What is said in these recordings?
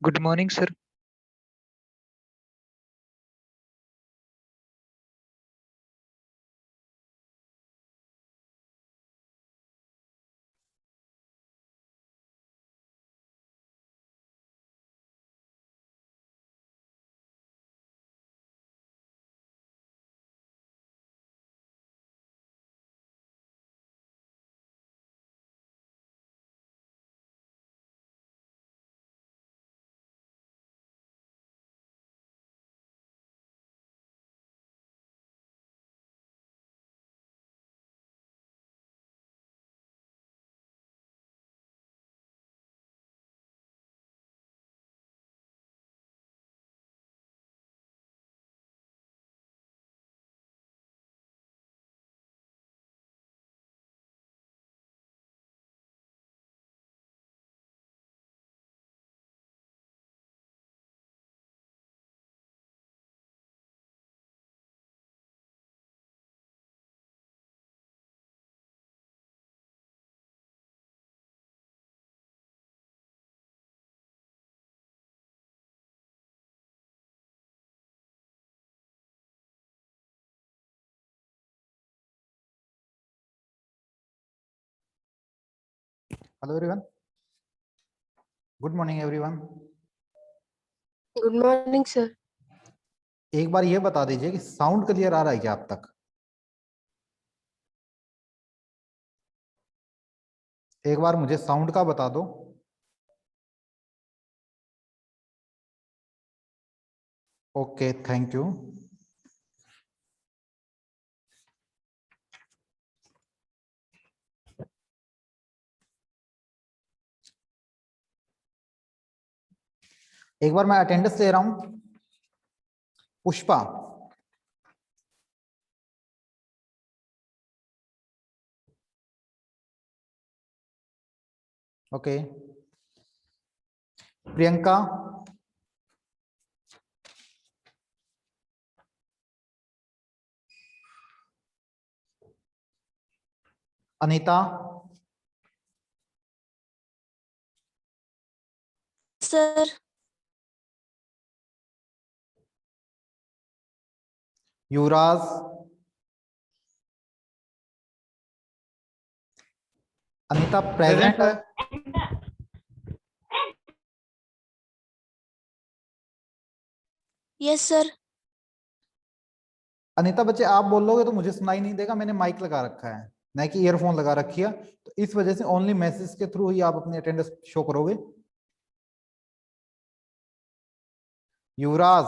Good morning, sir. Hello everyone. Good morning everyone. Good morning sir. एक बार ये बता दीजिए कि साउंड क्लियर आ रहा है क्या आप तक? एक बार मुझे साउंड का बता दो। Okay, thank you. एक बार मैं अटेंडेंस ले रहा हूं। Pushpa, okay. Priyanka, Anita, sir. Yuvraj, Anita present है? Yes sir. अनीता बच्चे आप बोल लोगे तो मुझे सुनाई नहीं देगा, मैंने माइक लगा रखा है, ना कि ईयरफोन लगा रखी है, तो इस वजह से ओनली मैसेज के थ्रू ही आप अपनी अटेंडेंस शो करोगे। Yuvraj,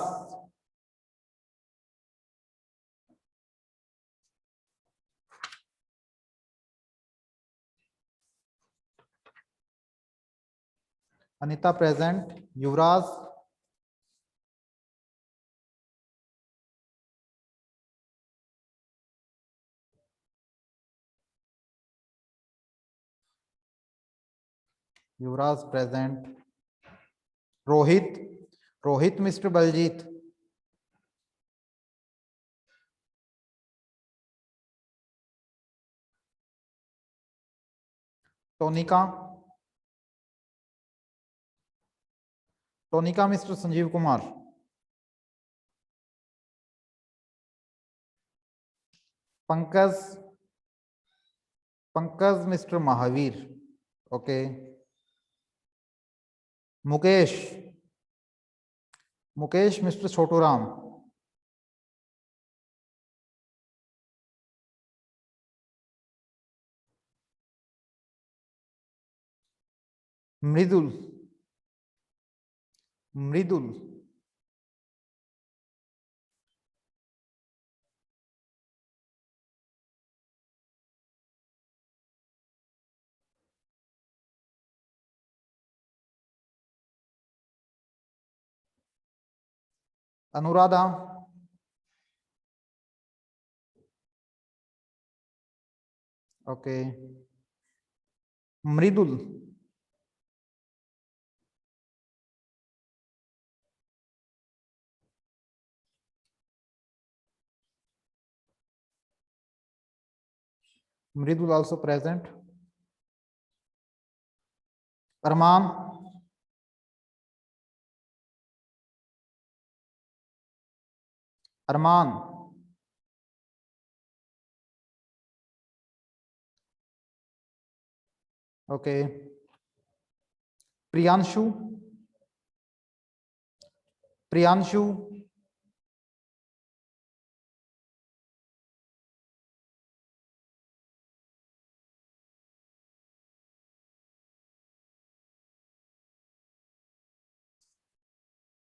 Anita present, Yuvraj, Yuvraj present, Rohit, Rohit mister Baljeet, Tonika, Tonika mister Sanjeev Kumar, Pankaj, Pankaj mister Mahavir, okay, Mukesh, Mukesh mister Chhotu Ram, Mridul, Mridul, Anuradha, okay, Mridul, Mridul also present, Arman, Arman, okay, Priyanshu, Priyanshu,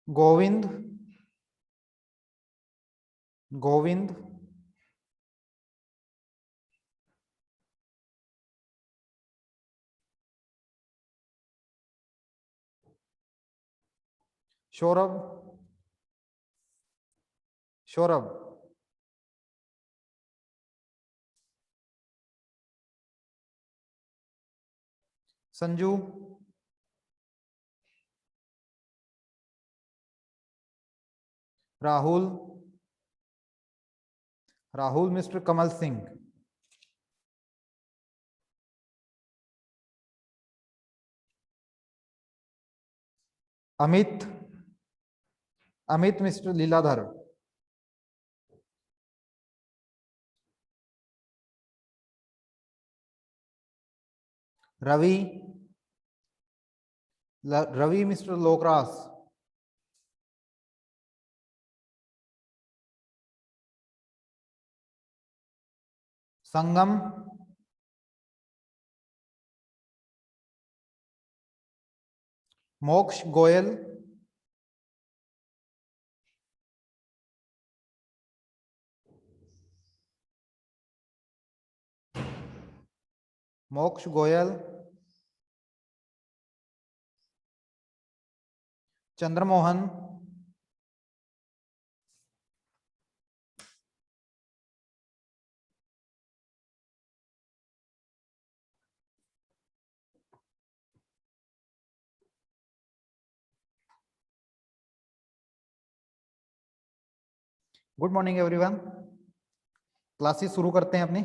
Govind, Govind, Saurabh, Saurabh, Sanju, Rahul, Rahul mister Kamal Singh, Amit, Amit mister Leeladhar, Ravi, Ravi mister लोकरास, संगम, मोक्ष गोयल, मोक्ष Goyal, Chandramohan, good morning everyone, classes शुरू करते हैं अपनी।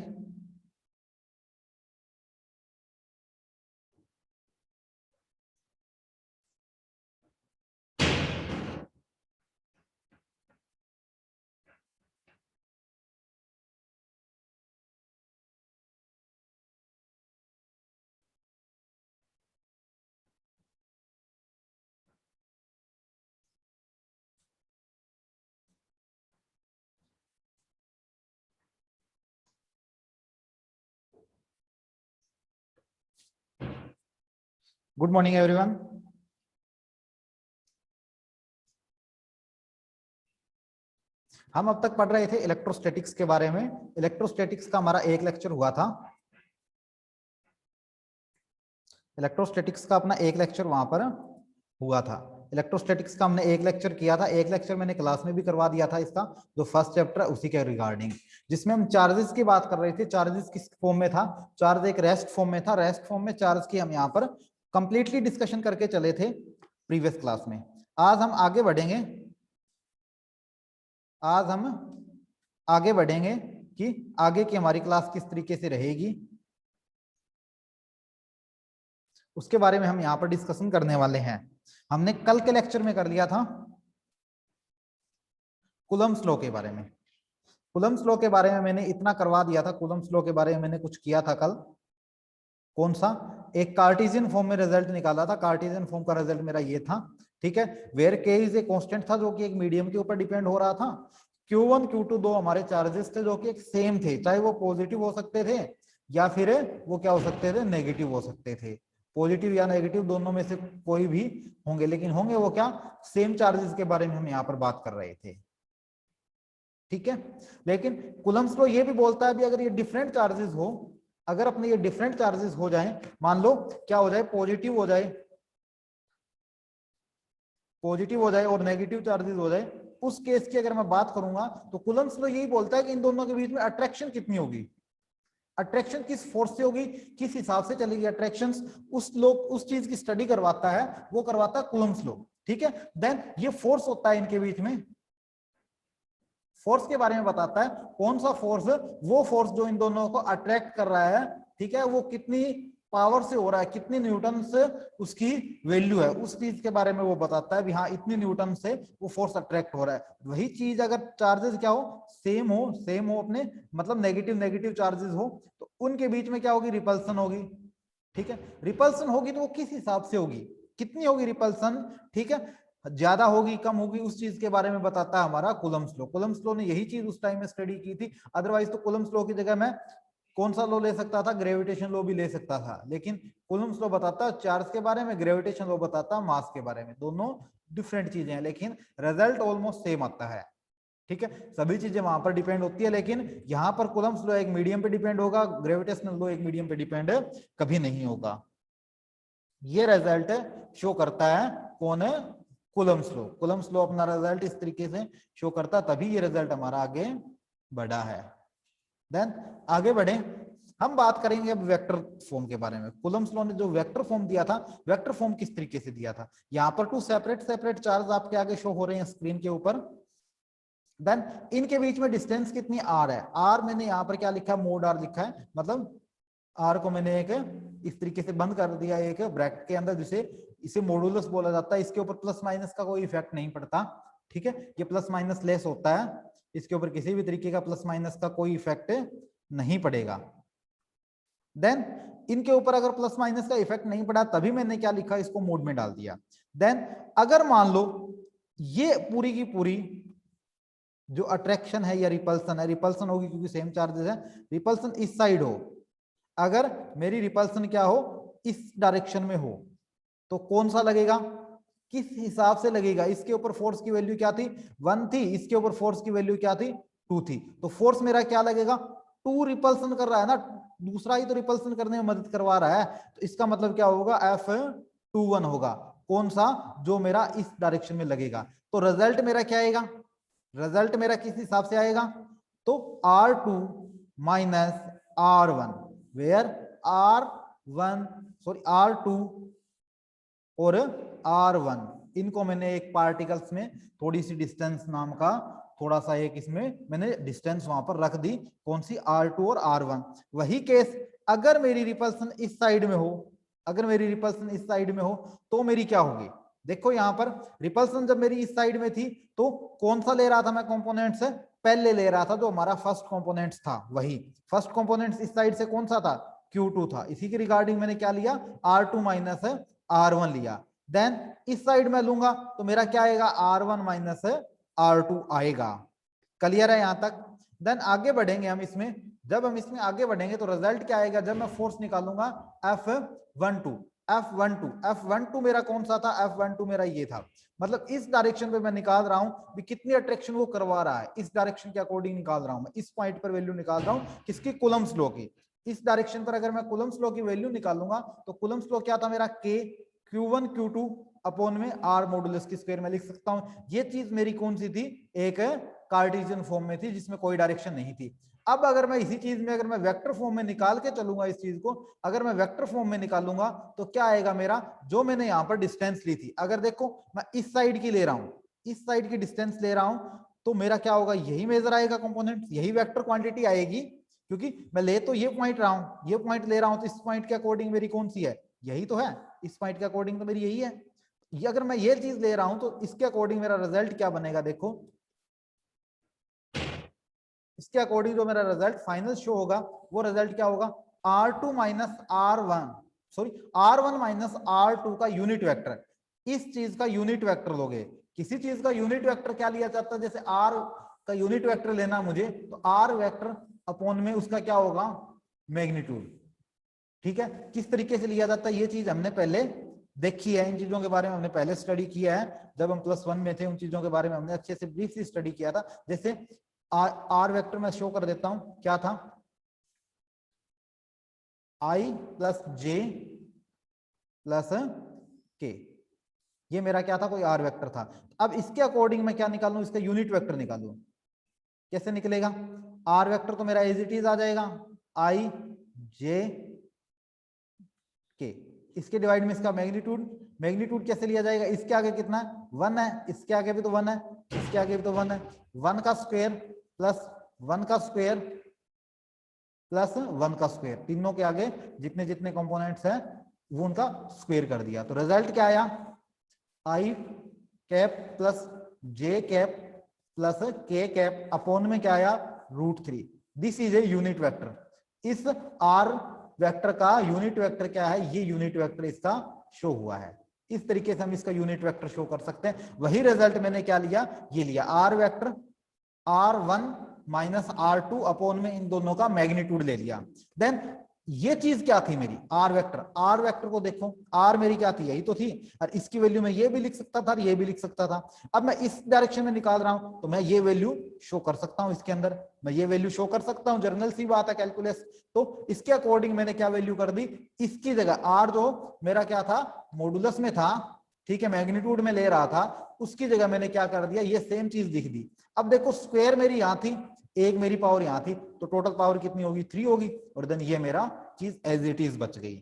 गुड मॉर्निंग एवरीवन, हम अब तक पढ़ रहे थे इलेक्ट्रोस्टैटिक्स के बारे में। इलेक्ट्रोस्टैटिक्स का हमारा एक लेक्चर हुआ था, इलेक्ट्रोस्टैटिक्स का अपना एक लेक्चर वहां पर हुआ था। इलेक्ट्रोस्टैटिक्स का हमने एक लेक्चर किया था, एक लेक्चर मैंने क्लास में भी करवा दिया था इसका, जो फर्स्ट चैप्टर उसी के रिगार्डिंग, जिसमें हम चार्जेस की बात कर रहे थे। चार्जेस किस फॉर्म में था? चार्ज एक रेस्ट फॉर्म में था, रेस्ट फॉर्म में चार्ज की हम यहाँ पर कंप्लीटली डिस्कशन करके चले थे प्रीवियस क्लास में। आज हम आगे बढ़ेंगे, आज हम आगे बढ़ेंगे कि आगे की हमारी क्लास किस तरीके से रहेगी, उसके बारे में हम यहाँ पर डिस्कशन करने वाले हैं। हमने कल के लेक्चर में कर लिया था कूलम्ब्स लॉ के बारे में। कूलम्ब्स लॉ के बारे में मैंने इतना करवा दिया था, कूलम्ब्स लॉ के बारे में मैंने कुछ किया था कल। कौन सा? एक कार्टेशियन फॉर्म में रिजल्ट निकाला था, कार्टेशियन फॉर्म का रिजल्ट मेरा ये था, ठीक है। वेयर के इज ए कांस्टेंट था जो कि एक मीडियम के ऊपर डिपेंड हो रहा था। Q1 Q2 दो हमारे चार्जेस थे जो कि एक सेम थे, चाहे वो पॉजिटिव हो सकते थे या फिर वो क्या हो सकते थे, नेगेटिव हो सकते थे। पॉजिटिव या नेगेटिव दोनों में से कोई भी होंगे, लेकिन होंगे वो क्या, सेम चार्जेस के बारे में हम यहाँ पर बात कर रहे थे, ठीक है। लेकिन कूलम्ब्स लॉ ये भी बोलता है भी अगर ये डिफरेंट चार्जेस हो, अगर अपने ये डिफरेंट चार्जेस हो जाएं, मान लो क्या हो जाए, पॉजिटिव हो जाए, पॉजिटिव हो जाए और नेगेटिव चार्जेस हो जाए, उस केस की अगर मैं बात करूंगा तो कूलम्ब्स लॉ यही बोलता है कि इन दोनों के बीच में अट्रैक्शन कितनी होगी, अट्रैक्शन किस फोर्स से होगी, किस हिसाब से चलेगी अट्रैक्शन, उस चीज की स्टडी करवाता है, वो करवाता है कूलम्ब्स लॉ, ठीक है। देन ये फोर्स होता है इनके बीच में, फोर्स के बारे में बताता है, कौन सा फोर्स, वो फोर्स जो इन दोनों को अट्रैक्ट कर रहा है, ठीक है, वो कितनी पावर से हो रहा है, कितनी न्यूटन से उसकी वैल्यू है, उस चीज के बारे में वो बताता है भी हाँ इतनी न्यूटन से वो फोर्स अट्रैक्ट हो रहा है। वही चीज अगर चार्जेस क्या हो, सेम हो अपने, मतलब नेगेटिव नेगेटिव चार्जेस हो, तो उनके बीच में क्या होगी, रिपल्सन होगी, ठीक है। रिपल्सन होगी तो वो किस हिसाब से होगी, कितनी होगी रिपल्सन, ठीक है, ज्यादा होगी कम होगी, उस चीज के बारे में बताता है हमारा कूलम्ब्स लॉ। कूलम्ब्स लॉ ने यही चीज उस टाइम में स्टडी की थी, अदरवाइज तो कूलम्ब्स लॉ की जगह मैं कौन सा लॉ ले सकता था, ग्रेविटेशन लॉ भी ले सकता था, लेकिन कूलम्ब्स लॉ बताता है चार्ज के बारे में, ग्रेविटेशन लॉ बताता है मास के बारे में। दोनों डिफरेंट चीजें हैं लेकिन रिजल्ट ऑलमोस्ट सेम आता है, ठीक है। सभी चीजें वहां पर डिपेंड होती है, लेकिन यहाँ पर कूलम्ब्स लॉ एक मीडियम पे डिपेंड होगा, ग्रेविटेशनल लॉ एक मीडियम पे डिपेंड कभी नहीं होगा। ये रिजल्ट शो करता है कौन है, कूलम्ब्स लॉ। कूलम्ब्स लॉ अपना रिजल्ट इस तरीके से शो करता है, तभी ये रिजल्ट हमारा आगे बढ़ा है। देन आगे बढ़े, हम बात करेंगे अब वेक्टर फॉर्म के बारे में। कूलम्ब्स लॉ ने जो वेक्टर फॉर्म दिया था, वेक्टर फॉर्म किस तरीके से दिया था, यहाँ पर टू सेपरेट सेपरेट चार्ज आपके आगे शो हो रहे हैं स्क्रीन के ऊपर। देन इनके बीच में डिस्टेंस कितनी आर है, आर मैंने यहाँ पर क्या लिखा है, मोड आर लिखा है, मतलब आर को मैंने एक इस तरीके से बंद कर दिया एक ब्रैकेट के अंदर, जिसे इसे मॉडुलस बोला जाता है। इसके ऊपर प्लस माइनस का कोई इफेक्ट नहीं पड़ता, ठीक है, ये प्लस माइनस लेस होता है, इसके ऊपर किसी भी तरीके का प्लस माइनस का कोई इफेक्ट नहीं पड़ेगा। देन इनके ऊपर अगर प्लस माइनस का इफेक्ट नहीं पड़ा, तभी मैंने क्या लिखा, इसको मोड में डाल दिया। देन अगर मान लो ये पूरी की पूरी जो अट्रैक्शन है या रिपल्सन है, रिपल्सन होगी क्योंकि सेम चार्जेस है, रिपल्सन इस साइड हो, अगर मेरी रिपल्सन क्या हो, इस डायरेक्शन में हो, तो कौन सा लगेगा, किस हिसाब से लगेगा, इसके ऊपर फोर्स की वैल्यू क्या थी, 1 थी, इसके ऊपर फोर्स की वैल्यू क्या थी, 2 थी, तो फोर्स मेरा क्या लगेगा, 2 रिपल्सन कर रहा है ना, दूसरा ही तो रिपल्सन करने में मदद करवा रहा है, तो इसका मतलब क्या होगा, F21 होगा, कौन सा, जो मेरा इस डायरेक्शन में लगेगा। तो रिजल्ट मेरा क्या आएगा, रिजल्ट मेरा किस हिसाब से आएगा, तो R2 minus R1, where R2 और R1, इनको मैंने एक पार्टिकल्स में थोड़ी सी डिस्टेंस नाम का थोड़ा सा एक इसमें मैंने डिस्टेंस वहां पर रख दी, कौन सी, R2 और R1। वही केस अगर मेरी रिपल्सन इस साइड में हो, अगर मेरी रिपल्सन इस साइड में हो तो मेरी क्या होगी, देखो यहाँ पर रिपल्सन जब मेरी इस साइड में थी तो कौन सा ले रहा था मैं कंपोनेंट से, पहले ले रहा था जो हमारा फर्स्ट कंपोनेंट था, वही फर्स्ट कंपोनेंट इस साइड से कौन सा था, Q2 था, इसी के रिगार्डिंग मैंने क्या लिया, R2 माइनस R1 लिया। देन इस साइड में लूंगा तो मेरा क्या आएगा, R1 माइनस R2 आएगा। क्लियर है यहां तक। देन आगे बढ़ेंगे हम इसमें, जब हम इसमें आगे बढ़ेंगे तो रिजल्ट क्या आएगा, जब मैं फोर्स निकालूंगा F12 मेरा कौन सा था, F12 मेरा ये था, मतलब इस डायरेक्शन पे मैं निकाल रहा हूं कि कितनी अट्रैक्शन वो करवा रहा है, इस डायरेक्शन के अकॉर्डिंग निकाल रहा हूं मैं, इस पॉइंट पर वैल्यू निकाल रहा हूं किसकी, कूलम्ब्स लॉ की। इस डायरेक्शन पर अगर मैं कूलम्ब्स लॉ की वैल्यू निकालूंगा तो कूलम्ब्स लॉ क्या था मेरा, K Q1 Q2 अपॉन में आर मॉडुलस की स्क्वायर में लिख सकता हूं। ये चीज मेरी कौन सी थी, एक कार्टेशियन फॉर्म में थी जिसमें कोई डायरेक्शन नहीं थी। अब अगर मैं इसी चीज में अगर मैं वेक्टर फॉर्म में निकाल के चलूंगा इस चीज को, अगर मैं वेक्टर फॉर्म में निकालूंगा तो क्या आएगा मेरा, जो मैंने यहाँ पर डिस्टेंस ली थी, अगर देखो मैं इस साइड की ले रहा हूं, इस साइड की डिस्टेंस ले रहा हूं, तो मेरा क्या होगा, यही मेजर आएगा कंपोनेंट, यही वेक्टर क्वांटिटी आएगी, क्योंकि मैं ले तो ये पॉइंट रहा हूं, ये पॉइंट ले रहा हूं, तो इस पॉइंट के अकॉर्डिंग मेरी कौन सी है, यही तो है, इस पॉइंट के अकॉर्डिंग तो मेरी यही है। ये अगर मैं ये चीज ले रहा हूं तो इसके अकॉर्डिंग मेरा रिजल्ट क्या बनेगा, देखो इसके अकॉर्डिंग जो मेरा रिजल्ट फाइनल शो होगा वो रिजल्ट क्या होगा, R2 minus R1, sorry R1 minus R2 का यूनिट वेक्टर, इस चीज का यूनिट वेक्टर लोगे। किसी चीज का यूनिट वेक्टर क्या लिया जाता है, जैसे R का यूनिट वेक्टर लेना मुझे, तो R वेक्टर अपॉन में उसका क्या होगा, मैग्नीट्यूड। ठीक है, किस तरीके से लिया जाता है ये चीज हमने पहले देखी है, इन चीजों के बारे में हमने पहले स्टडी किया है, जब हम +1 में थे उन चीजों के बारे में हमने अच्छे से ब्रीफली स्टडी किया था। जैसे आर वेक्टर में शो कर देता हूं, क्या था, आई प्लस जे प्लस के, ये मेरा क्या था, कोई आर वेक्टर था। अब इसके अकॉर्डिंग मैं क्या निकालूं, इसका यूनिट वेक्टर निकालूं, कैसे निकलेगा, आर वेक्टर तो मेरा एज इट इज आ जाएगा, आई जे के, इसके डिवाइड में इसका मैग्नीट्यूड, मैग्नीट्यूड कैसे लिया जाएगा, इसके आगे कितना है, 1 है, इसके आगे भी तो 1 है, इसके आगे भी तो 1 है, 1 का स्क्वायर प्लस 1 का स्क्वायर प्लस 1 का स्क्वायर, तीनों के आगे जितने जितने कंपोनेंट्स हैं वो उनका स्क्वायर कर दिया, तो रिजल्ट क्या आया, आई कैप प्लस जे कैप प्लस के कैप अपॉन में क्या आया, √3। This is a unit vector. इस आर वेक्टर का यूनिट वेक्टर क्या है, ये यूनिट वेक्टर इसका शो हुआ है। इस तरीके से हम इसका यूनिट वेक्टर शो कर सकते हैं। वही रिजल्ट मैंने क्या लिया, ये लिया, are vector R1 minus R2 upon में इन दोनों का मैग्नीट्यूड ले लिया। देन ये चीज क्या थी मेरी, आर वेक्टर, आर वेक्टर को देखो, आर मेरी क्या थी, यही तो थी, और इसकी वैल्यू मैं ये भी लिख सकता था और ये भी लिख सकता था। अब मैं इस डायरेक्शन में निकाल रहा हूं तो मैं ये वैल्यू शो कर सकता हूं, इसके अंदर मैं ये वैल्यू शो कर सकता हूं, जर्नल सी बात है कैलकुलस। तो इसके अकॉर्डिंग मैंने क्या वैल्यू कर दी, इसकी जगह आर जो मेरा क्या था, मॉडुलस में था, ठीक है, मैग्नीट्यूड में ले रहा था, उसकी जगह मैंने क्या कर दिया, ये सेम चीज लिख दी। अब देखो स्क्वायर मेरी यहां थी, एक मेरी पावर यहां थी, तो टोटल पावर कितनी होगी, 3 होगी, और देन ये मेरा चीज एज इट इज बच गई।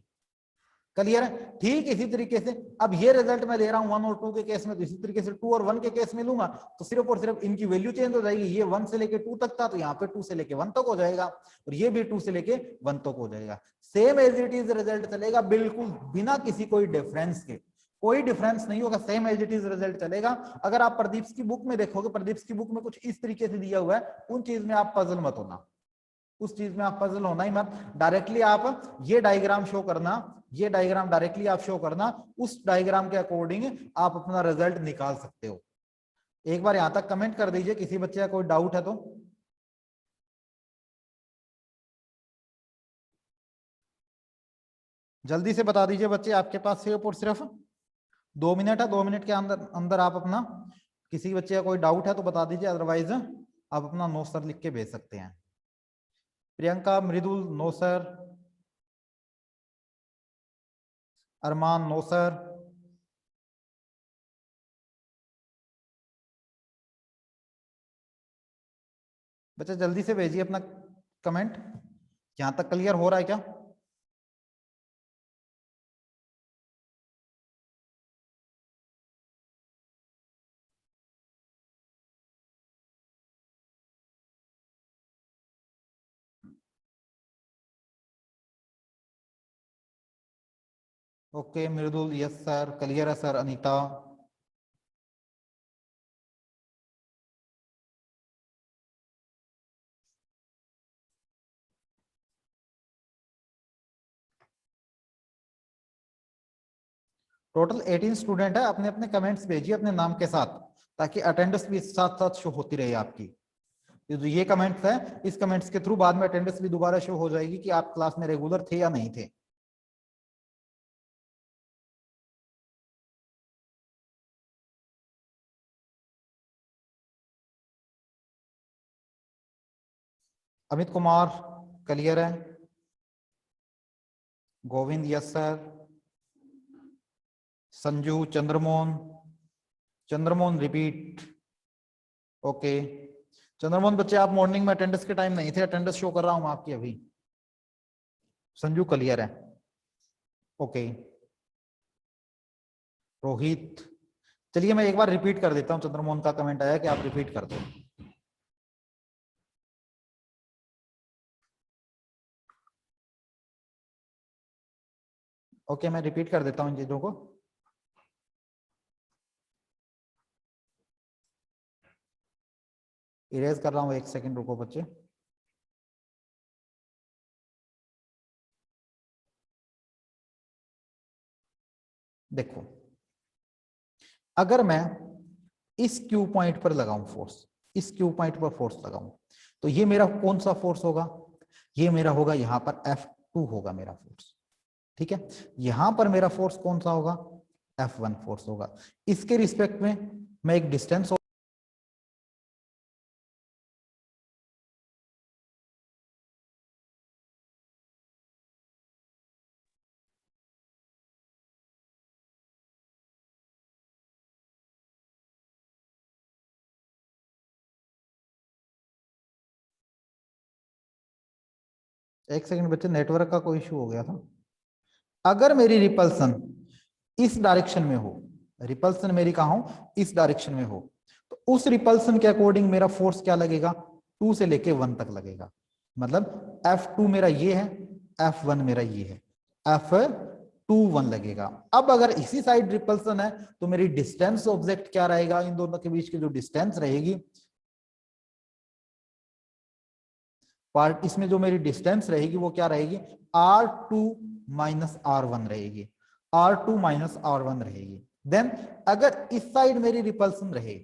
क्लियर है, ठीक इसी तरीके से अब ये रिजल्ट मैं ले रहा हूं 1 और 2 के केस में, तो इसी तरीके से 2 और 1 के केस में लूंगा, तो सिर्फ और सिर्फ इनकी वैल्यू चेंज हो जाएगी, ये 1 से लेके 2 तक था, तो यहाँ पे 2 से लेके 1 तक हो जाएगा, और ये भी 2 से लेके 1 तक हो जाएगा। Same as it is result चलेगा, बिल्कुल बिना किसी कोई डिफरेंस के, कोई डिफरेंस नहीं होगा, same as it is result चलेगा। अगर आप प्रदीप की बुक में देखोगे, प्रदीप की बुक में कुछ इस तरीके से दिया हुआ है, उन चीज में आप पजल मत होना, उस चीज में आप पजल होना ही मत। डायरेक्टली आप ये डायग्राम शो करना, ये डायग्राम डायरेक्टली आप शो करना, उस डायग्राम के अकॉर्डिंग आप अपना रिजल्ट निकाल सकते हो। एक बार यहां तक कमेंट कर दीजिए किसी बच्चे का कोई डाउट है तो। जल्दी से बता दीजिए बच्चे, आपके पास सिर्फ और सिर्फ 2 मिनट है, 2 मिनट के अंदर अंदर आप अपना, किसी बच्चे का कोई डाउट है तो बता दीजिए, अदरवाइज आप अपना नो सर लिख के भेज सकते हैं। प्रियंका, मृदुल नो सर, अरमान नो सर, बच्चे जल्दी से भेजिए अपना कमेंट। यहां तक क्लियर हो रहा है क्या? ओके मृदुल, यस सर, क्लियर है सर। अनीता, टोटल 18 स्टूडेंट है, अपने अपने कमेंट्स भेजिए अपने नाम के साथ, ताकि अटेंडेंस भी साथ साथ शो होती रहे आपकी। जो ये कमेंट्स है, इस कमेंट्स के थ्रू बाद में अटेंडेंस भी दोबारा शो हो जाएगी कि आप क्लास में रेगुलर थे या नहीं थे। अमित कुमार क्लियर है, Govind yes sir, Sanju, Chandramohan, Chandramohan repeat. Okay Chandramohan बच्चे आप मॉर्निंग में अटेंडेंस के टाइम नहीं थे, अटेंडेंस शो कर रहा हूं आपकी अभी। संजू क्लियर है? ओके रोहित, चलिए मैं एक बार रिपीट कर देता हूं, चंद्रमोहन का कमेंट आया कि आप रिपीट कर दो। ओके मैं रिपीट कर देता हूं इन चीजों को। इरेज कर रहा हूं, 1 सेकंड रुको बच्चे। देखो अगर मैं इस क्यू पॉइंट पर लगाऊं फोर्स, इस क्यू पॉइंट पर फोर्स लगाऊं, तो ये मेरा कौन सा फोर्स होगा? ये मेरा होगा यहां पर F2 होगा मेरा फोर्स, ठीक है। यहां पर मेरा फोर्स कौन सा होगा? F1 फोर्स होगा। इसके रिस्पेक्ट में मैं एक डिस्टेंस, एक सेकंड बच्चे नेटवर्क का कोई इशू हो गया था। अगर मेरी रिपल्सन इस डायरेक्शन में हो, रिपल्सन मेरी कहा हो इस डायरेक्शन में हो, तो उस रिपल्सन के अकॉर्डिंग मेरा फोर्स क्या लगेगा? 2 से लेके 1 तक लगेगा। मतलब F2 मेरा ये है, F1 मेरा ये है, F2 1 लगेगा। अब अगर इसी साइड रिपल्सन है तो मेरी डिस्टेंस ऑब्जेक्ट क्या रहेगा? इन दोनों के बीच की जो डिस्टेंस रहेगी, पार्ट इसमें जो मेरी डिस्टेंस रहेगी वो क्या रहेगी? R2 माइनस R1 रहेगी, R2 माइनस R1 रहेगी। देन अगर इस साइड मेरी रिपल्सन रहे,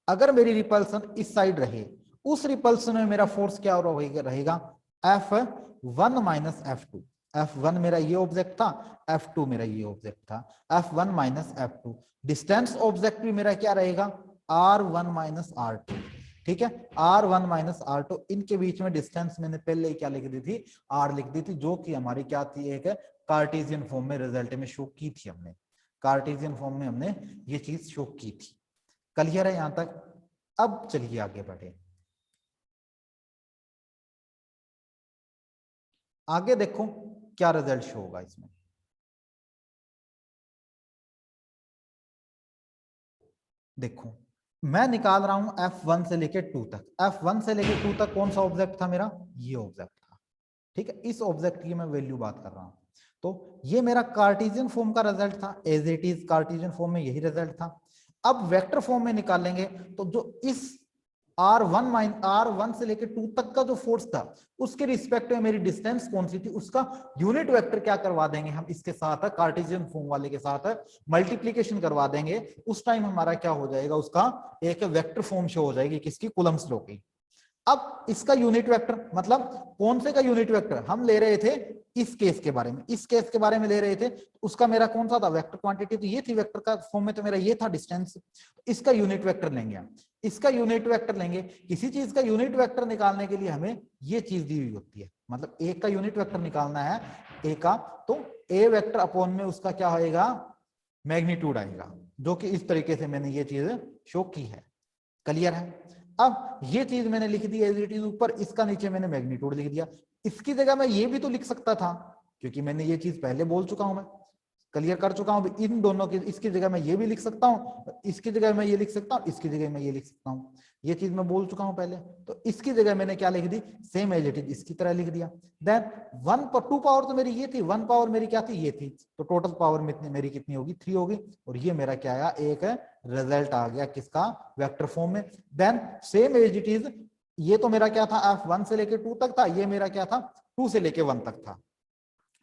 अगर मेरी रिपल्सन इस साइड रहे, उस रिपल्सन में मेरा फोर्स क्या रहेगा? F1 minus F2। F1 मेरा ये ऑब्जेक्ट था, F2 मेरा ये ऑब्जेक्ट था, F1 minus F2। Distance object भी मेरा क्या रहेगा? R1 माइनस R2, ठीक है। R1 माइनस R2, इनके बीच में डिस्टेंस मैंने पहले ही क्या लिख दी थी? R लिख दी थी, जो कि हमारी क्या थी? एक कार्टेशियन फॉर्म में रिजल्ट में शो की थी हमने, कार्टेशियन फॉर्म में हमने ये चीज शो की थी। क्लियर है यहां तक? अब चलिए आगे बढ़े। आगे देखो क्या रिजल्ट शो होगा इसमें। देखो मैं निकाल रहा हूं F1 से लेके 2 तक। F1 से लेके 2 तक कौन सा ऑब्जेक्ट था मेरा? ये ऑब्जेक्ट था, ठीक है। इस ऑब्जेक्ट की मैं वैल्यू बात कर रहा हूं। तो ये मेरा कार्टेशियन फॉर्म का रिजल्ट था, as it is Cartesian form में यही रिजल्ट था। अब वेक्टर फॉर्म में निकालेंगे तो जो इस R1 से लेके 2 तक का जो फोर्स था, उसके रिस्पेक्ट में मेरी डिस्टेंस कौन सी थी, उसका यूनिट वेक्टर क्या करवा देंगे हम? इसके साथ कार्टेशियन फॉर्म वाले के साथ मल्टीप्लीकेशन करवा देंगे। उस टाइम हमारा क्या हो जाएगा? उसका एक वेक्टर फॉर्म शो हो जाएगी, किसकी? कूलम्ब्स लॉ की। अब इसका यूनिट वेक्टर मतलब कौन से का यूनिट वेक्टर हम ले रहे थे? इस केस के बारे में, इस केस के बारे में ले रहे थे। उसका मेरा कौन सा था? वेक्टर क्वांटिटी तो ये थी, वेक्टर का फॉर्म में तो मेरा ये था डिस्टेंस। इसका यूनिट वेक्टर लेंगे हम, इसका यूनिट वेक्टर लेंगे। किसी चीज का यूनिट वेक्टर निकालने के लिए हमें ये चीज दी हुई होती है, मतलब ए का यूनिट वेक्टर निकालना है ए का, तो ए वेक्टर अपॉन में उसका क्या होएगा? मैग्नीट्यूड आएगा, जो कि इस तरीके से मैंने ये चीज शो की है। क्लियर है? अब ये चीज मैंने लिख दी एज इट इज ऊपर, इसका नीचे मैंने मैग्नीट्यूड लिख दिया। इसकी जगह मैं ये भी तो लिख सकता था, क्योंकि मैंने ये चीज पहले बोल चुका हूं, मैं क्लियर कर चुका हूं। इन दोनों की, इसकी जगह मैं ये भी लिख सकता हूं, इसकी जगह मैं ये लिख सकता हूं, इसकी जगह मैं ये लिख सकता हूं। ये चीज मैं बोल चुका हूं पहले। तो इसकी जगह मैंने क्या लिख दी? सेम एज इट इज इसकी तरह लिख दिया। देन 2 पावर तो मेरी ये थी, 1 पावर मेरी क्या थी? ये थी। तो टोटल पावर में मेरी कितनी होगी? 3 होगी। और ये मेरा क्या आया? एक रिजल्ट आ गया, किसका? वेक्टर फॉर्म में। Then same as it is, ये तो मेरा क्या था? F1 से लेके 2 तक था, ये मेरा क्या था? 2 से लेके 1 तक था।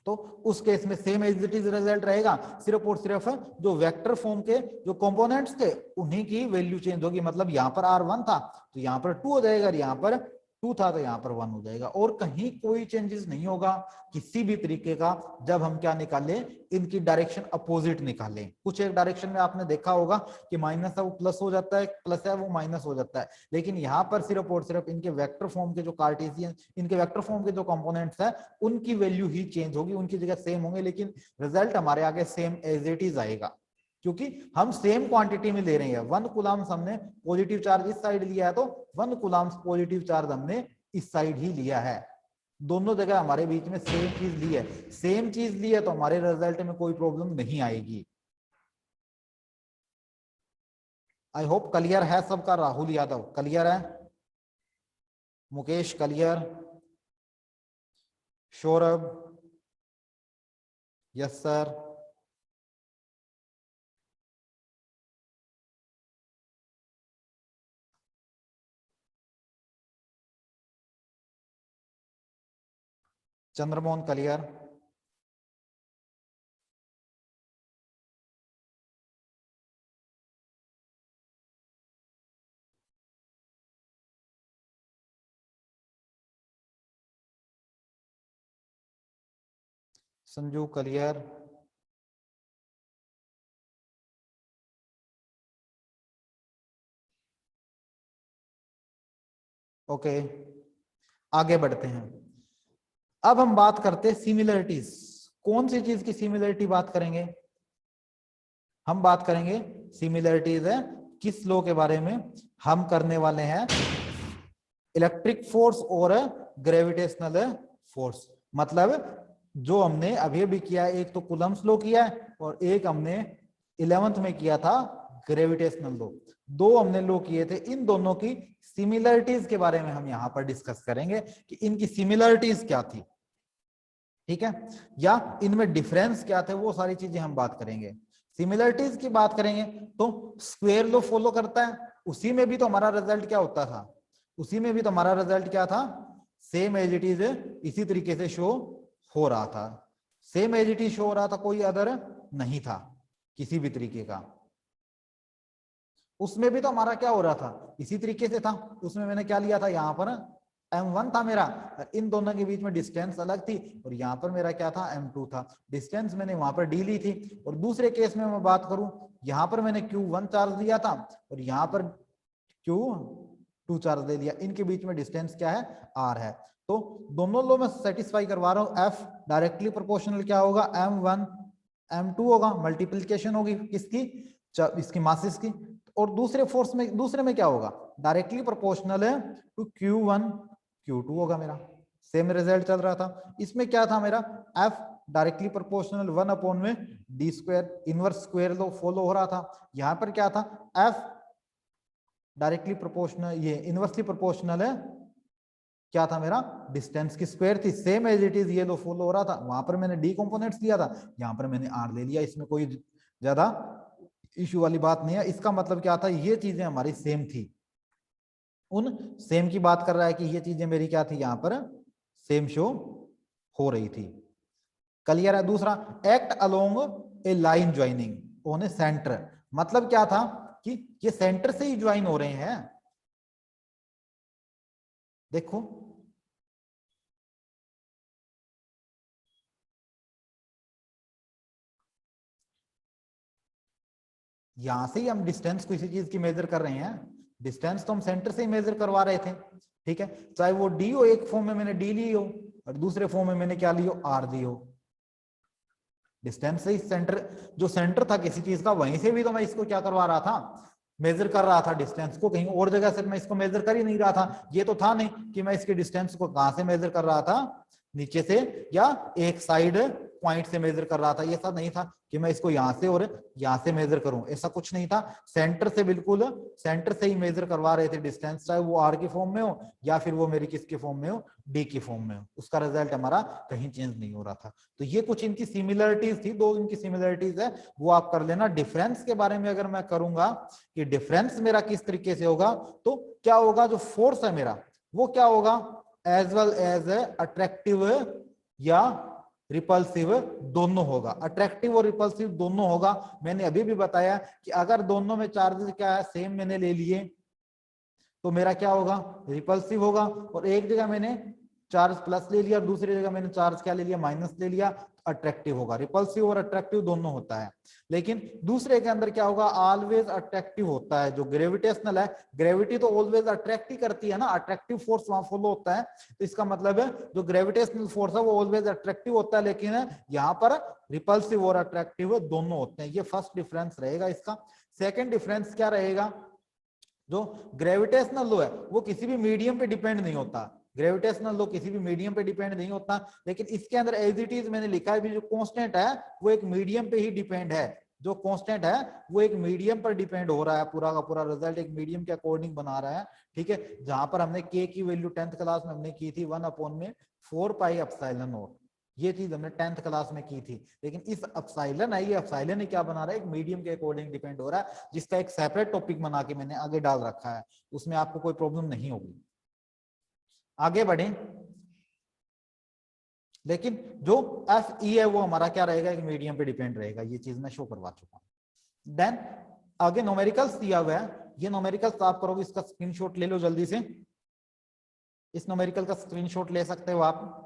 तो उस केस में same as it is result रहेगा, सिर्फ और सिर्फ जो वेक्टर फॉर्म के जो कंपोनेंट्स थे उन्हीं की वैल्यू चेंज होगी। मतलब यहाँ पर R1 था तो यहाँ पर 2 हो जाएगा, यहाँ पर 2 था तो यहाँ पर 1 हो जाएगा, और कहीं कोई चेंजेस नहीं होगा किसी भी तरीके का जब हम क्या निकालें, इनकी डायरेक्शन अपोजिट निकालें। कुछ एक डायरेक्शन में आपने देखा होगा कि माइनस है वो प्लस हो जाता है, प्लस है वो माइनस हो जाता है, लेकिन यहाँ पर सिर्फ और सिर्फ इनके वेक्टर फॉर्म के जो कार्टेशियन, इनके वेक्टर फॉर्म के जो कंपोनेंट्स है उनकी वैल्यू ही चेंज होगी, उनकी जगह सेम होंगे, लेकिन रिजल्ट हमारे आगे सेम एज इट इज आएगा, क्योंकि हम सेम क्वांटिटी में ले रहे हैं। 1 कूलम्स हमने पॉजिटिव चार्ज इस साइड लिया है, तो 1 कूलम्स पॉजिटिव चार्ज हमने इस साइड ही लिया है। दोनों जगह हमारे बीच में सेम चीज ली है, सेम चीज ली है तो हमारे रिजल्ट में कोई प्रॉब्लम नहीं आएगी। आई होप क्लियर है सबका। राहुल यादव क्लियर है, Mukesh clear, Saurabh yes sir, Chandramohan clear, Sanju clear, okay आगे बढ़ते हैं। अब हम बात करते हैं सिमिलरिटीज। कौन सी चीज की सिमिलरिटी बात करेंगे? हम बात करेंगे सिमिलरिटीज है किस लॉ के बारे में? हम करने वाले हैं इलेक्ट्रिक फोर्स और ग्रेविटेशनल फोर्स। मतलब जो हमने अभी भी किया है, एक तो कूलम्स लॉ किया है और एक हमने 11th में किया था ग्रेविटेशनल लॉ। दो हमने लॉ किए थे, इन दोनों की सिमिलरिटीज के बारे में हम यहां पर डिस्कस करेंगे कि इनकी सिमिलरिटीज क्या थी, ठीक है, या इनमें डिफरेंस क्या थे, वो सारी चीजें हम बात करेंगे। सिमिलरिटीज की बात करेंगे तो स्क्वायर लॉ फॉलो करता है, उसी में भी तो हमारा रिजल्ट क्या होता था, उसी में भी तो हमारा रिजल्ट क्या था, सेम एज इट इज इसी तरीके से शो हो रहा था, same as it is show हो रहा था, कोई अदर नहीं था किसी भी तरीके का। उसमें भी तो हमारा क्या हो रहा था, इसी तरीके से था। उसमें मैंने क्या लिया था, यहाँ पर m1 था मेरा, इन दोनों के बीच में डिस्टेंस अलग थी, और यहाँ पर मेरा क्या था, m2 था। डिस्टेंस मैंने वहां पर d ली थी, और दूसरे केस में मैं बात करूं, यहाँ पर मैंने q1 चार्ज लिया था और यहाँ पर q2 चार्ज ले लिया। इनके बीच में डिस्टेंस क्या है, r है। तो दोनों लो मैं सेटिस्फाई करवा रहा हूं। f डायरेक्टली प्रोपोर्शनल क्या होगा, m1 m2 होगा, मल्टीप्लीकेशन होगी किसकी, इसकी मासेस की। और दूसरे फोर्स में, दूसरे में क्या होगा, डायरेक्टली प्रोपोर्शनल है टू q1 q2 होगा मेरा। सेम रिजल्ट चल रहा था। इसमें क्या था मेरा, f डायरेक्टली प्रोपोर्शनल 1 अपॉन में d स्क्वायर, इनवर्स स्क्वायर लो फॉलो हो रहा था। यहाँ पर क्या था, f डायरेक्टली प्रोपोर्शनल, ये इनवर्सली प्रोपोर्शनल है, क्या था मेरा, डिस्टेंस की स्क्वायर थी। सेम एज इट इज ये लो फॉलो हो रहा था। वहां पर मैंने d कंपोनेंट्स लिया था, यहाँ पर मैंने r ले लिया। इसमें कोई ज्यादा इशू वाली बात नहीं है। इसका मतलब क्या था, ये चीजें हमारी सेम थी। उन सेम की बात कर रहा है कि ये चीजें मेरी क्या थी, यहां पर सेम शो हो रही थी। क्लियर है। दूसरा, act along A line joining on A centre. मतलब क्या था कि ये सेंटर से ही ज्वाइन हो रहे हैं। देखो यहां से ही हम डिस्टेंस किसी चीज की मेजर कर रहे हैं। डिस्टेंस तो हम सेंटर से ही मेजर करवा रहे थे, ठीक है, चाहे वो डी हो, एक फॉर्म में मैंने डी ली हो और दूसरे फॉर्म में मैंने क्या ली हो, आर ली हो। डिस्टेंस से ही सेंटर, जो सेंटर था किसी चीज का, वहीं से भी तो मैं इसको क्या करवा रहा था, मेजर कर रहा था डिस्टेंस को। कहीं और जगह से मैं इसको मेजर कर ही नहीं रहा था। ये तो था नहीं कि मैं इसके डिस्टेंस को कहां से मेजर कर रहा था, नीचे से या एक साइड पॉइंट से मेजर कर रहा था। ये ऐसा नहीं था कि मैं इसको यहां से और यहां से मेजर करूं, ऐसा कुछ नहीं था। सेंटर से, बिल्कुल सेंटर से ही मेजर करवा रहे थे डिस्टेंस, चाहे वो आर की फॉर्म में हो या फिर वो मेरी किसके फॉर्म में हो, डी की फॉर्म में हो। उसका रिजल्ट हमारा कहीं चेंज नहीं हो रहा था। तो ये कुछ इनकी सिमिलरिटीज थी, दो इनकी सिमिलरिटीज है, वो आप कर लेना। डिफरेंस के बारे में अगर मैं करूंगा कि डिफरेंस मेरा किस तरीके से होगा, तो क्या होगा, जो फोर्स है मेरा वो क्या होगा, एज वेल एज अट्रैक्टिव या रिपल्सिव दोनों होगा। अट्रैक्टिव और रिपल्सिव दोनों होगा। मैंने अभी भी बताया कि अगर दोनों में चार्जेस क्या है, सेम मैंने ले लिए, तो मेरा क्या होगा, रिपल्सिव होगा। और एक जगह मैंने चार्ज प्लस ले लिया और दूसरी जगह मैंने चार्ज क्या ले लिया, माइनस ले लिया, अट्रैक्टिव होगा। रिपल्सिव और अट्रैक्टिव दोनों होता है, लेकिन दूसरे के अंदर क्या होगा, ऑलवेज अट्रैक्टिव होता है। जो ग्रेविटेशनल है, ग्रेविटी तो ऑलवेज अट्रैक्ट ही करती है ना, अट्रैक्टिव फोर्स वहां फॉलो होता है। तो इसका मतलब है जो ग्रेविटेशनल फोर्स है वो ऑलवेज अट्रैक्टिव होता है, लेकिन यहाँ पर रिपल्सिव और अट्रैक्टिव दोनों होते हैं। ये फर्स्ट डिफरेंस रहेगा इसका। सेकेंड डिफरेंस क्या रहेगा, जो ग्रेविटेशनल लो है वो किसी भी मीडियम पे डिपेंड नहीं होता। ग्रेविटेशनल लो किसी भी मीडियम पे डिपेंड नहीं होता, लेकिन इसके अंदर एज इट इज मैंने लिखा है भी, जो कांस्टेंट है वो एक मीडियम पे ही डिपेंड है। जो कांस्टेंट है वो एक मीडियम पर डिपेंड हो रहा है, पूरा का पूरा रिजल्ट एक मीडियम के अकॉर्डिंग बना रहा है। ठीक है, जहां पर हमने के की वैल्यू 10th क्लास में हमने की थी 1/4 पाई एप्सिलॉन नॉट, ये चीज हमने 10th क्लास में की थी। लेकिन इस एप्सिलॉन है, ये एप्सिलॉन ही क्या बना रहा है, एक मीडियम के अकॉर्डिंग डिपेंड हो रहा है, जिसका एक सेपरेट टॉपिक बना के मैंने आगे डाल रखा है, उसमें आपको कोई प्रॉब्लम नहीं होगी। आगे बढ़े, लेकिन जो एफ ई है वो हमारा क्या रहेगा, एक मीडियम पे डिपेंड रहेगा। ये चीज मैं शो करवा चुका हूं। देन आगे नोमेरिकल्स दिया हुआ है, ये नोमेरिकल्स आप करोगे, इसका स्क्रीनशॉट ले लो जल्दी से। इस नोमेरिकल का स्क्रीनशॉट ले सकते हो आप।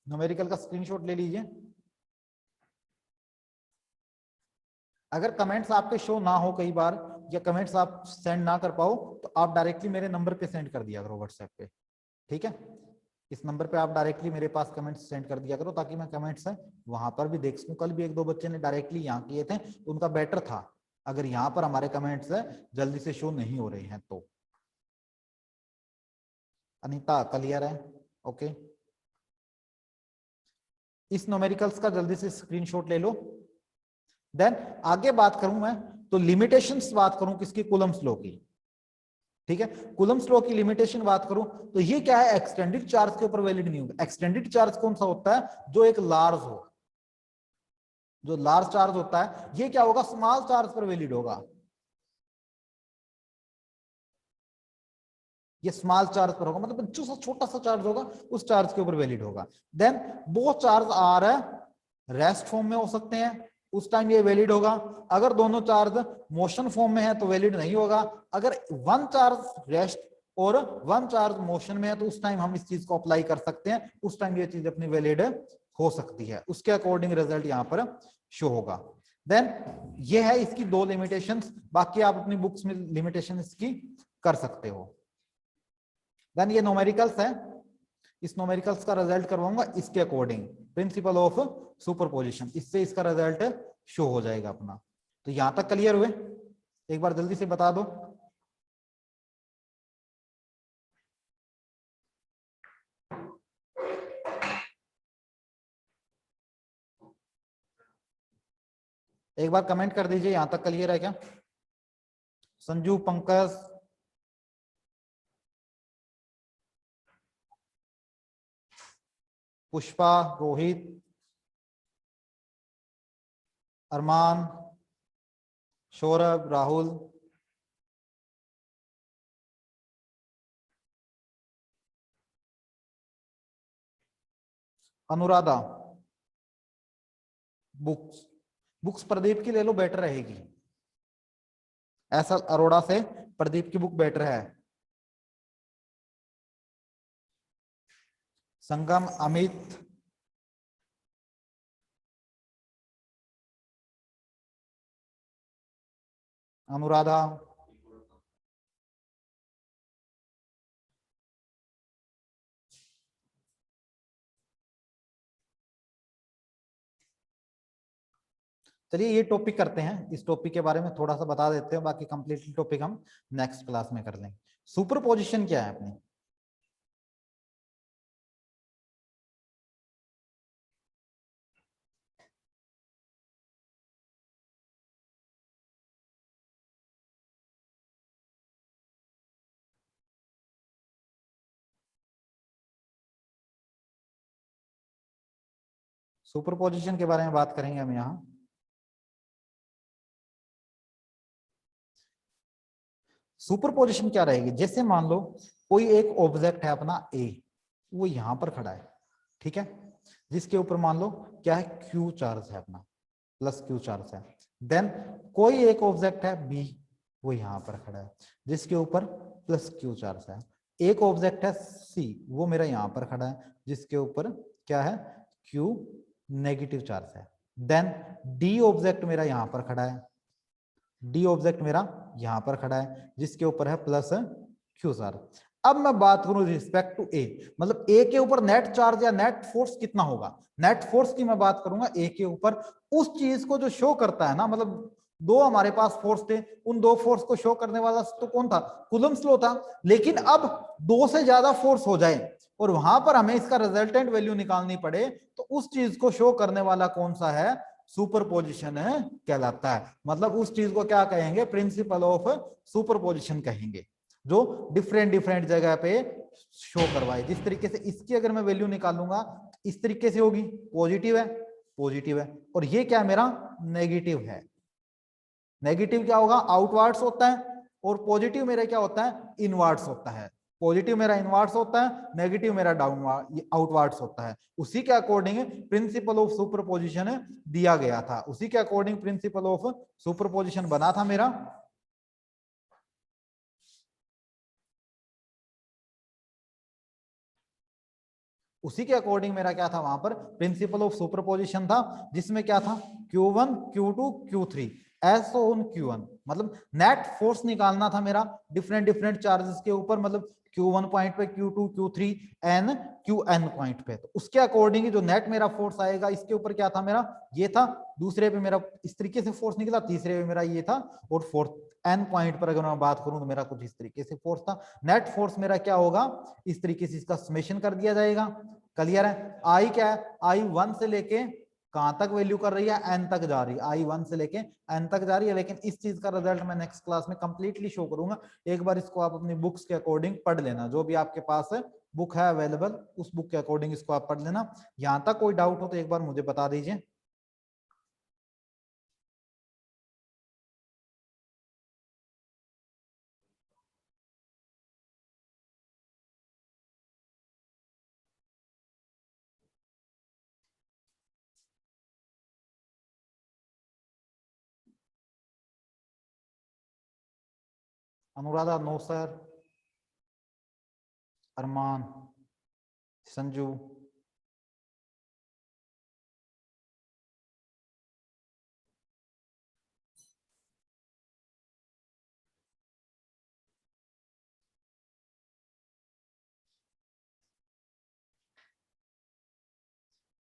न्यूमेरिकल का स्क्रीनशॉट ले लीजिए। अगर कमेंट्स आपके शो ना हो कई बार, या कमेंट्स आप सेंड ना कर पाओ, तो आप डायरेक्टली मेरे नंबर पे सेंड कर दिया करो व्हाट्सएप पे। ठीक है, इस नंबर पे आप डायरेक्टली मेरे पास कमेंट्स सेंड कर दिया करो, ताकि मैं कमेंट्स है वहां पर भी देख सकूं। कल भी एक दो बच्चे ने डायरेक्टली यहाँ किए थे, तो उनका बेटर था। अगर यहाँ पर हमारे कमेंट्स है जल्दी से शो नहीं हो रहे हैं तो। अनीता क्लियर है? ओके, इस न्यूमेरिकल्स का जल्दी से स्क्रीनशॉट ले लो। देन आगे बात करूं मैं, तो लिमिटेशंस बात करूं किसकी, कूलम्स लॉ की। ठीक है, कूलम्स लॉ की लिमिटेशन बात करूं तो ये क्या है, एक्सटेंडेड चार्ज के ऊपर वैलिड नहीं होगा। एक्सटेंडेड चार्ज कौन सा होता है, जो एक लार्ज हो, जो लार्ज चार्ज होता है, ये क्या होगा, स्मॉल चार्ज पर वैलिड होगा। ये स्मॉल चार्ज पर होगा, मतलब जो सा छोटा सा चार्ज होगा उस चार्ज के ऊपर वैलिड होगा। देन वो चार्ज आर रेस्ट फॉर्म में हो सकते हैं, उस टाइम ये वैलिड होगा। अगर दोनों चार्ज मोशन फॉर्म में है तो वैलिड नहीं होगा। अगर वन चार्ज रेस्ट और वन चार्ज मोशन में है तो उस टाइम हम इस चीज को अप्लाई कर सकते हैं, उस टाइम ये चीज अपनी वैलिड हो सकती है। उसके अकॉर्डिंग रिजल्ट यहाँ पर शो होगा। देन ये है इसकी दो लिमिटेशंस, बाकी आप अपनी बुक्स में लिमिटेशन इसकी कर सकते हो। देन ये न्यूमेरिकल्स है, इस न्यूमेरिकल्स का रिजल्ट करवाऊंगा इसके अकॉर्डिंग, प्रिंसिपल ऑफ सुपरपोजिशन, इससे इसका रिजल्ट शो हो जाएगा अपना। तो यहां तक क्लियर हुए? एक बार जल्दी से बता दो। एक बार कमेंट कर दीजिए यहां तक क्लियर है क्या। संजू, पंकज, पुष्पा, रोहित, अरमान, सौरभ, राहुल, अनुराधा, बुक्स बुक्स प्रदीप की ले लो, बेटर रहेगी। ऐसा अरोड़ा से प्रदीप की बुक बेटर है। संगम, अमित, अनुराधा, चलिए ये टॉपिक करते हैं, इस टॉपिक के बारे में थोड़ा सा बता देते हैं, बाकी कंप्लीटली टॉपिक हम नेक्स्ट क्लास में कर लेंगे। सुपरपोजिशन क्या है अपनी, सुपरपोजिशन के बारे में बात करेंगे हम यहाँ। सुपरपोजिशन क्या रहेगी, जैसे मान लो कोई एक ऑब्जेक्ट है अपना ए, वो यहां पर खड़ा है, ठीक है, जिसके ऊपर मान लो क्या है, क्यू चार्ज है अपना, प्लस क्यू चार्ज है। देन कोई एक ऑब्जेक्ट है बी, वो यहाँ पर खड़ा है जिसके ऊपर प्लस क्यू चार्ज है। एक ऑब्जेक्ट है सी, वो मेरा यहाँ पर खड़ा है जिसके ऊपर क्या है, क्यू नेगेटिव चार्ज है। देन डी ऑब्जेक्ट मेरा यहाँ पर खड़ा है, डी ऑब्जेक्ट मेरा यहां पर खड़ा है जिसके ऊपर है प्लस क्यू चार्ज। अब मैं बात करूं रिस्पेक्ट टू ए, मतलब ए के ऊपर नेट चार्ज या नेट फोर्स कितना होगा। नेट फोर्स की मैं बात करूंगा ए के ऊपर, उस चीज को जो शो करता है ना, मतलब दो हमारे पास फोर्स थे, उन दो फोर्स को शो करने वाला तो कौन था, कूलम्ब्स लॉ था। लेकिन अब दो से ज्यादा फोर्स हो जाए और वहां पर हमें इसका रिजल्टेंट वैल्यू निकालनी पड़े, तो उस चीज को शो करने वाला कौन सा है, सुपरपोजिशन है कहलाता है। मतलब उस चीज को क्या कहेंगे, प्रिंसिपल ऑफ सुपरपोजिशन कहेंगे, जो डिफरेंट डिफरेंट जगह पे शो करवाए। जिस तरीके से इसकी अगर मैं वैल्यू निकालूंगा इस तरीके से होगी, पॉजिटिव है, पॉजिटिव है, और ये क्या मेरा नेगेटिव है। नेगेटिव क्या होगा, आउटवर्ड्स होता है, और पॉजिटिव मेरा क्या होता है, इनवर्ड्स होता है। पॉजिटिव मेरा इनवर्ड्स होता है, नेगेटिव मेरा डाउनवर्ड आउटवर्ड्स होता है। उसी के अकॉर्डिंग प्रिंसिपल ऑफ सुपरपोजिशन दिया गया था, उसी के अकॉर्डिंग प्रिंसिपल ऑफ सुपरपोजिशन बना था मेरा। उसी के अकॉर्डिंग मेरा क्या था, वहां पर प्रिंसिपल ऑफ सुपरपोजिशन था, जिसमें क्या था, Q1 Q2 Q3 S on Q1, मतलब नेट फोर्स निकालना था मेरा डिफरेंट डिफरेंट चार्जेस के ऊपर, मतलब Q1 पॉइंट पे, Q2 Q3 N Qn point पे। तो उसके अकॉर्डिंग जो नेट मेरा फोर्स आएगा, इसके ऊपर क्या था मेरा, ये था, दूसरे पे मेरा इस तरीके से फोर्स निकला, तीसरे पे मेरा ये था, और फोर्थ एन पॉइंट पर अगर मैं बात करूं तो मेरा कुछ इस तरीके से फोर्स था। नेट फोर्स मेरा क्या होगा, इस तरीके से इसका समेशन कर दिया जाएगा। क्लियर है। आई क्या है, आई 1 से लेके कहां तक वैल्यू कर रही है, एन तक जा रही है, आई 1 से लेके एन तक जा रही है। लेकिन इस चीज का रिजल्ट मैं नेक्स्ट क्लास में कंप्लीटली शो करूंगा, एक बार इसको आप अपनी बुक्स के अकॉर्डिंग पढ़ लेना, जो भी आपके पास है बुक है अवेलेबल, उस बुक के अकॉर्डिंग इसको आप पढ़ लेना। यहां तक कोई डाउट हो तो एक बार मुझे बता दीजिए। Anuradha, no sir. Arman, Sanju,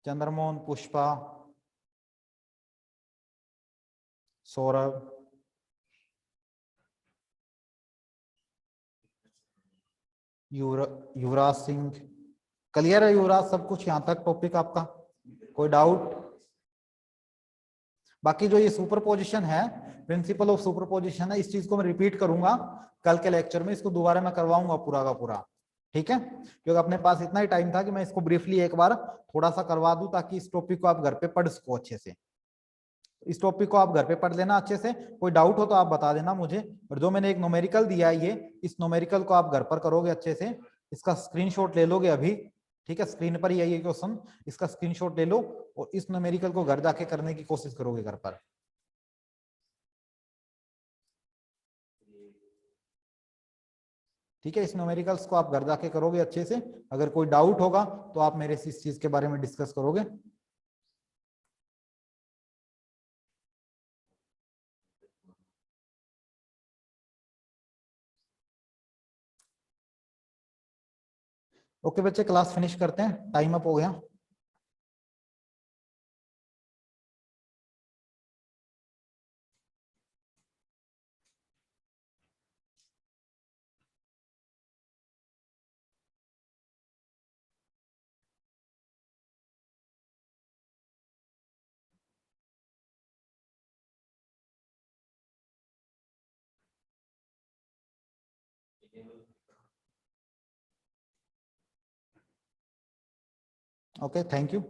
Chandramohan, Pushpa, Saurabh, Yuvraj Singh. Clear है युवराज, सब कुछ यहाँ तक टॉपिक आपका, कोई डाउट। बाकी जो ये सुपरपोजिशन है, प्रिंसिपल ऑफ सुपरपोजिशन है, इस चीज को मैं रिपीट करूंगा कल के लेक्चर में, इसको दोबारा मैं करवाऊंगा पूरा का पूरा, ठीक है। क्योंकि अपने पास इतना ही टाइम था कि मैं इसको ब्रीफली एक बार थोड़ा सा करवा दूं, ताकि इस टॉपिक को आप घर पे पढ़ सको अच्छे से। इस टॉपिक को आप घर पे पढ़ लेना अच्छे से, कोई डाउट हो तो आप बता देना मुझे। और जो मैंने एक न्यूमेरिकल दिया है, ये इस न्यूमेरिकल को आप घर पर करोगे अच्छे से, इसका स्क्रीनशॉट ले लोगे अभी, ठीक है। स्क्रीन पर ही है ये क्वेश्चन, इसका स्क्रीनशॉट ले लो और इस न्यूमेरिकल को घर जाके करने की कोशिश करोगे घर पर। ठीक है, इस न्यूमेरिकल्स को आप घर जाके करोगे अच्छे से। अगर कोई डाउट होगा तो आप मेरे से इस चीज के बारे में डिस्कस करोगे। ओके बच्चे, क्लास फिनिश करते हैं, टाइम अप हो गया। Okay, thank you.